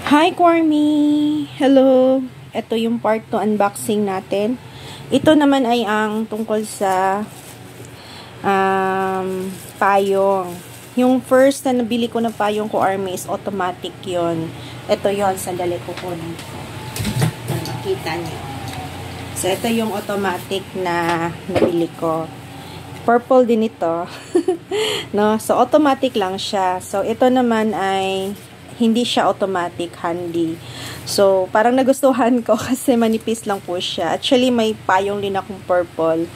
Hi, Quarmy! Hello! Ito yung part 2 unboxing natin. Ito naman ay ang tungkol sa payong. Yung first na nabili ko na payong ko, Army, is automatic yon. Ito yon, sandali ko kunin ko. Makita niyo. So, ito yung automatic na nabili ko. Purple din ito. No? So, automatic lang siya. So, ito naman ay hindi siya automatic, handy. So, parang nagustuhan ko kasi manipis lang po siya. Actually, may payong din akong purple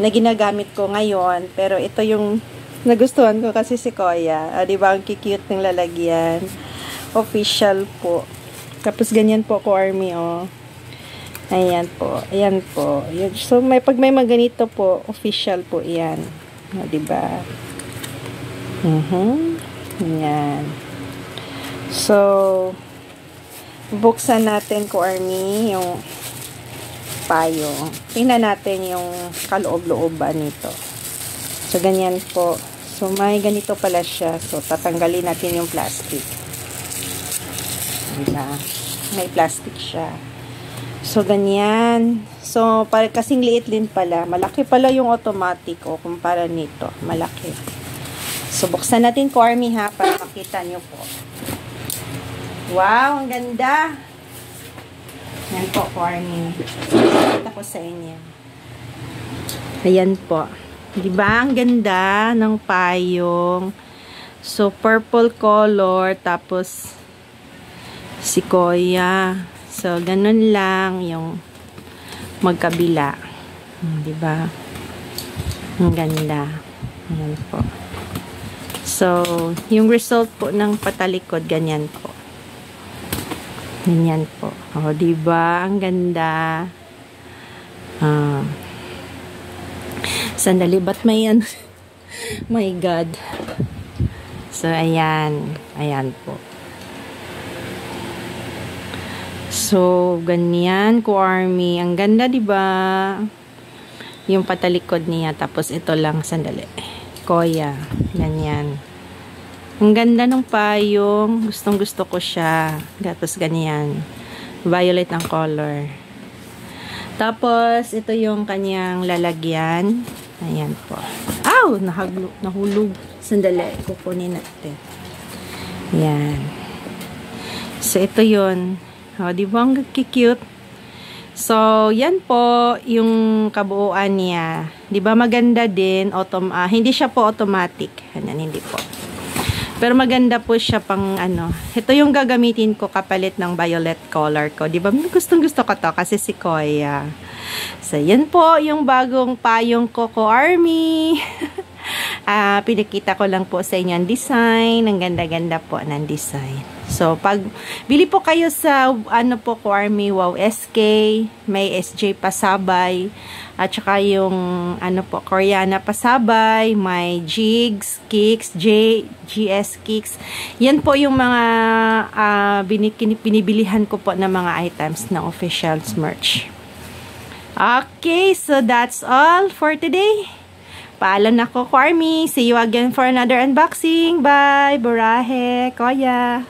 na ginagamit ko ngayon. Pero ito yung nagustuhan ko kasi si Kuya. Diba, ang cute ng lalagyan. Official po. Tapos, ganyan po ko, Army, oh. Ayan po. Ayan po. So, pag may maganito po, official po yan. Diba? Ayan. So, buksan natin ko, Army, yung payong. Tingnan natin yung kaloob-looban nito. So, ganyan po. So, may ganito pala siya. So, tatanggalin natin yung plastic. Diba? May plastic siya. So, ganyan. So, kasing liit din pala. Malaki pala yung automatic o kumpara nito. Malaki. So, buksan natin ko, Army, ha, para makita nyo po. Wow, ang ganda. Yan po, Army. Pakita ko sa inyo. Ayan po. Diba? Ang ganda ng payong. So, purple color. Tapos, si Kuya. So, ganun lang yung magkabila. Diba? Ang ganda. Ayan po. So, yung result po ng patalikod, ganyan po. Ganyan po. O, diba? Ang ganda. Sandali, ba't may ano? My God. So, ayan. Ayan po. So, ganyan ko, Army. Ang ganda, diba? Yung patalikod niya. Tapos, ito lang. Sandali. Kuya. Ganyan. Ang ganda ng payong. Gustong gusto ko siya. Tapos ganyan. Violet ang color. Tapos, ito yung kanyang lalagyan. Ayan po. Ow! Nahulog. Sandali. Kukunin natin. Ayan. So, ito yun. O, di ba ang cute? So, yan po yung kabuuan niya. Di ba maganda din? Hindi siya po automatic. Ayan, hindi po. Pero maganda po siya pang ano. Ito yung gagamitin ko kapalit ng violet color ko. Di ba? Gustong gusto ko to kasi si Kuya. So, yan po yung bagong payong ko, Army. Pinakita ko lang po sa inyo ang design. Ang ganda-ganda po ng design. So, pag bili po kayo sa ano po ko, Army, Wow SK, may SJ pasabay, at saka yung ano po, Koreana pasabay, may Jigs, Kicks, GS Kicks. Yan po yung mga pinibilihan ko po ng mga items ng official merch. Okay, so that's all for today. Paalam na ko, Army. See you again for another unboxing. Bye! Burahe! Kuya!